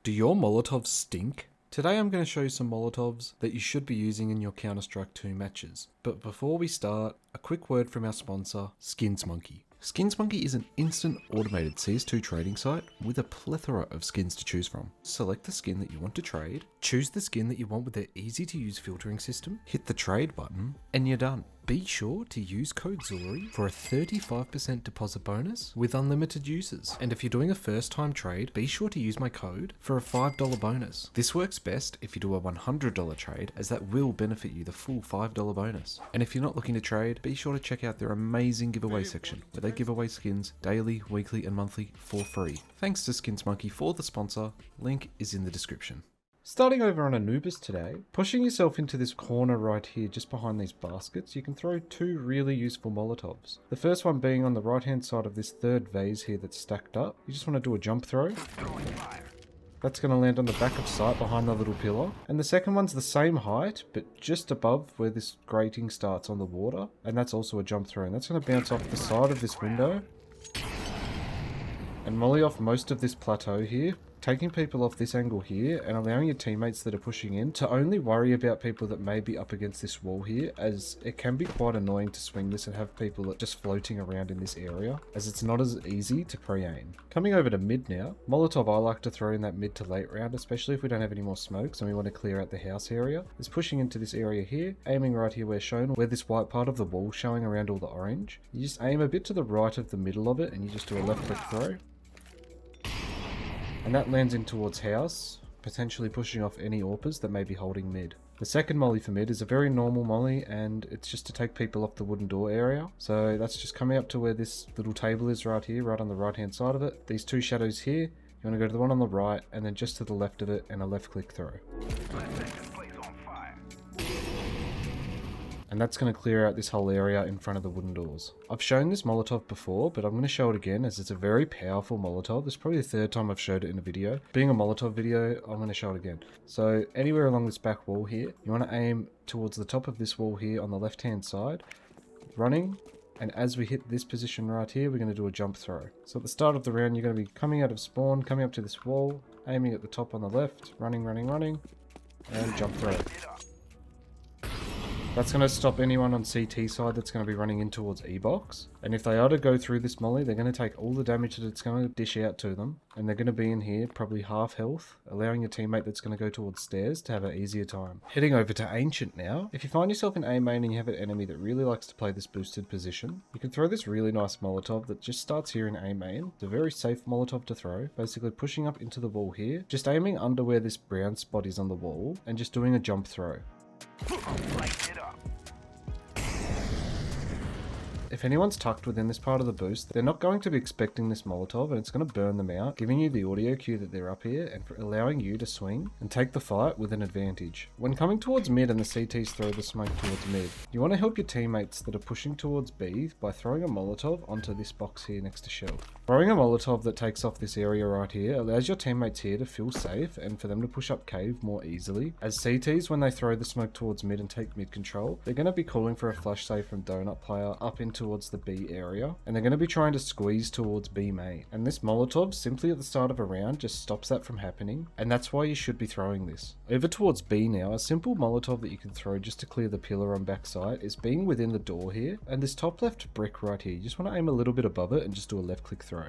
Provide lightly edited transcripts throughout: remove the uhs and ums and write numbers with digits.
Do your Molotovs stink? Today I'm going to show you some Molotovs that you should be using in your Counter-Strike 2 matches. But before we start, a quick word from our sponsor, SkinsMonkey. SkinsMonkey is an instant automated CS2 trading site with a plethora of skins to choose from. Select the skin that you want to trade, choose the skin that you want with their easy to use filtering system, hit the trade button, and you're done. Be sure to use code Zuri for a 35% deposit bonus with unlimited uses. And if you're doing a first time trade, be sure to use my code for a $5 bonus. This works best if you do a $100 trade, as that will benefit you the full $5 bonus. And if you're not looking to trade, be sure to check out their amazing giveaway section, where they give away skins daily, weekly, and monthly for free. Thanks to SkinsMonkey for the sponsor. Link is in the description. Starting over on Anubis today, pushing yourself into this corner right here just behind these baskets, you can throw two really useful Molotovs. The first one being on the right hand side of this third vase here that's stacked up. You just want to do a jump throw. That's going to land on the back of sight behind the little pillar. And the second one's the same height, but just above where this grating starts on the water. And that's also a jump throw. And that's going to bounce off the side of this window and molly off most of this plateau here, taking people off this angle here and allowing your teammates that are pushing in to only worry about people that may be up against this wall here, as it can be quite annoying to swing this and have people just floating around in this area, as it's not as easy to pre-aim. Coming over to mid now, Molotov I like to throw in that mid to late round, especially if we don't have any more smokes and we want to clear out the house area, is pushing into this area here, aiming right here where shown, where this white part of the wall showing around all the orange. You just aim a bit to the right of the middle of it and you just do a left click throw. And that lands in towards house, potentially pushing off any AWPers that may be holding mid. The second molly for mid is a very normal molly, and it's just to take people off the wooden door area. So that's just coming up to where this little table is right here, right on the right hand side of it. These two shadows here, you want to go to the one on the right, and then just to the left of it, and a left click throw. And that's going to clear out this whole area in front of the wooden doors. I've shown this Molotov before, but I'm going to show it again as it's a very powerful Molotov. This is probably the third time I've showed it in a video. Being a Molotov video, I'm going to show it again. So anywhere along this back wall here, you want to aim towards the top of this wall here on the left hand side, running, and as we hit this position right here, we're going to do a jump throw. So at the start of the round, you're going to be coming out of spawn, coming up to this wall, aiming at the top on the left, running, and jump throw. That's going to stop anyone on CT side that's going to be running in towards E-box. And if they are to go through this molly, they're going to take all the damage that it's going to dish out to them. And they're going to be in here, probably half health, allowing your teammate that's going to go towards stairs to have an easier time. Heading over to Ancient now. If you find yourself in A main and you have an enemy that really likes to play this boosted position, you can throw this really nice Molotov that just starts here in A main. It's a very safe Molotov to throw, basically pushing up into the wall here, just aiming under where this brown spot is on the wall, and just doing a jump throw. If anyone's tucked within this part of the boost, they're not going to be expecting this Molotov, and it's going to burn them out, giving you the audio cue that they're up here and allowing you to swing and take the fight with an advantage. When coming towards mid and the CTs throw the smoke towards mid, you want to help your teammates that are pushing towards B by throwing a Molotov onto this box here next to shelf. Throwing a Molotov that takes off this area right here allows your teammates here to feel safe and for them to push up cave more easily, as CTs, when they throw the smoke towards mid and take mid control, they're going to be calling for a flash save from Donut Player up into towards the B area, and they're going to be trying to squeeze towards B main. And this Molotov simply at the start of a round just stops that from happening, and that's why you should be throwing this. Over towards B now, a simple Molotov that you can throw just to clear the pillar on backside is being within the door here, and this top left brick right here, you just want to aim a little bit above it and just do a left click throw.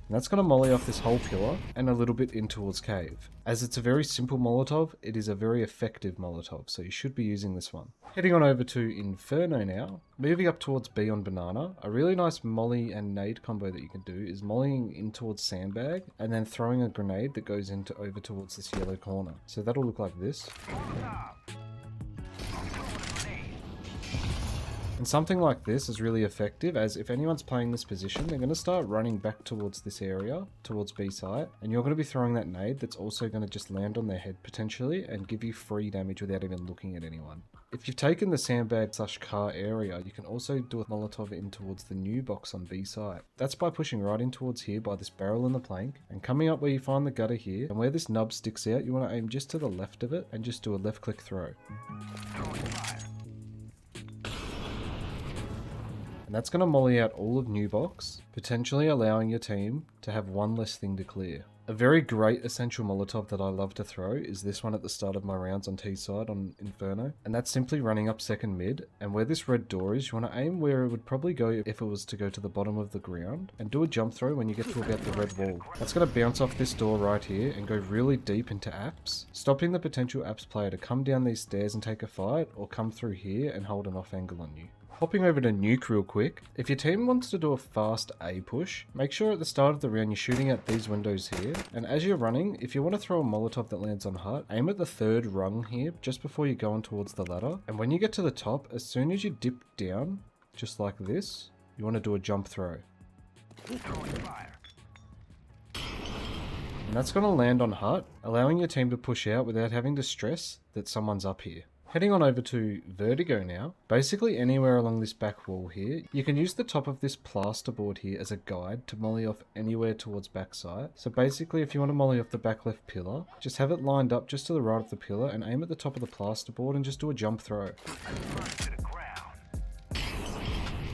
And that's going to molly off this whole pillar and a little bit in towards cave. As it's a very simple Molotov, it is a very effective Molotov, so you should be using this one. Heading on over to Inferno now, moving up towards B on Banana, a really nice molly and nade combo that you can do is mollying in towards Sandbag and then throwing a grenade that goes into over towards this yellow corner. So that'll look like this. And something like this is really effective, as if anyone's playing this position, they're going to start running back towards this area, towards B site, and you're going to be throwing that nade that's also going to just land on their head potentially and give you free damage without even looking at anyone. If you've taken the sandbag / car area, you can also do a Molotov in towards the new box on B site. That's by pushing right in towards here by this barrel in the plank, and coming up where you find the gutter here, and where this nub sticks out, you want to aim just to the left of it and just do a left click throw. And that's going to molly out all of new box, potentially allowing your team to have one less thing to clear. A very great essential Molotov that I love to throw is this one at the start of my rounds on T side on Inferno, and that's simply running up second mid, and where this red door is, you want to aim where it would probably go if it was to go to the bottom of the ground, and do a jump throw when you get to about the red wall. That's going to bounce off this door right here and go really deep into apps, stopping the potential apps player to come down these stairs and take a fight, or come through here and hold an off angle on you. Hopping over to Nuke real quick, if your team wants to do a fast A push, make sure at the start of the round you're shooting at these windows here, and as you're running, if you want to throw a Molotov that lands on hut, aim at the third rung here just before you're going towards the ladder, and when you get to the top, as soon as you dip down, just like this, you want to do a jump throw. And that's going to land on hut, allowing your team to push out without having to stress that someone's up here. Heading on over to Vertigo now, basically anywhere along this back wall here, you can use the top of this plasterboard here as a guide to molly off anywhere towards backside. So basically if you want to molly off the back left pillar, just have it lined up just to the right of the pillar and aim at the top of the plasterboard and just do a jump throw.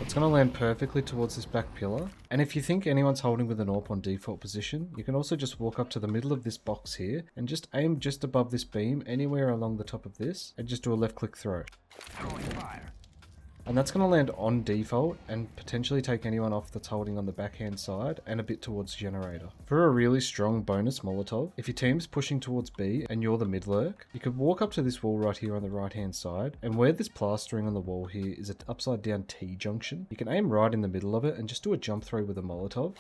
It's going to land perfectly towards this back pillar, and if you think anyone's holding with an AWP on default position, you can also just walk up to the middle of this box here and just aim just above this beam anywhere along the top of this and just do a left click throw. And that's going to land on default and potentially take anyone off that's holding on the backhand side and a bit towards generator. For a really strong bonus Molotov, if your team's pushing towards B and you're the mid lurk, you could walk up to this wall right here on the right hand side, and where this plastering on the wall here is an upside down T junction, you can aim right in the middle of it and just do a jump throw with a Molotov.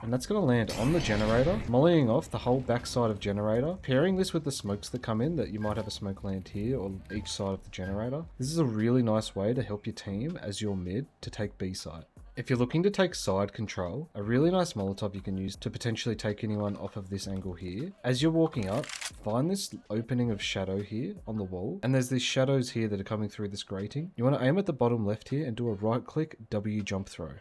And that's going to land on the generator, mollying off the whole backside of generator, pairing this with the smokes that come in, that you might have a smoke land here or each side of the generator. This is a really nice way to help your team as your mid to take B side. If you're looking to take side control, a really nice Molotov you can use to potentially take anyone off of this angle here. As you're walking up, find this opening of shadow here on the wall, and there's these shadows here that are coming through this grating. You want to aim at the bottom left here and do a right click W jump throw.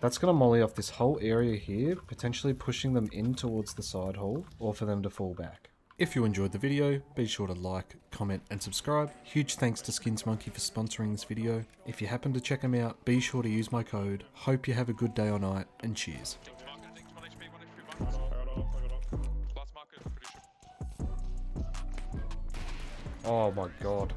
That's going to molly off this whole area here, potentially pushing them in towards the side hall, or for them to fall back. If you enjoyed the video, be sure to like, comment and subscribe. Huge thanks to Skinsmonkey for sponsoring this video. If you happen to check them out, be sure to use my code. Hope you have a good day or night, and cheers. Oh my god.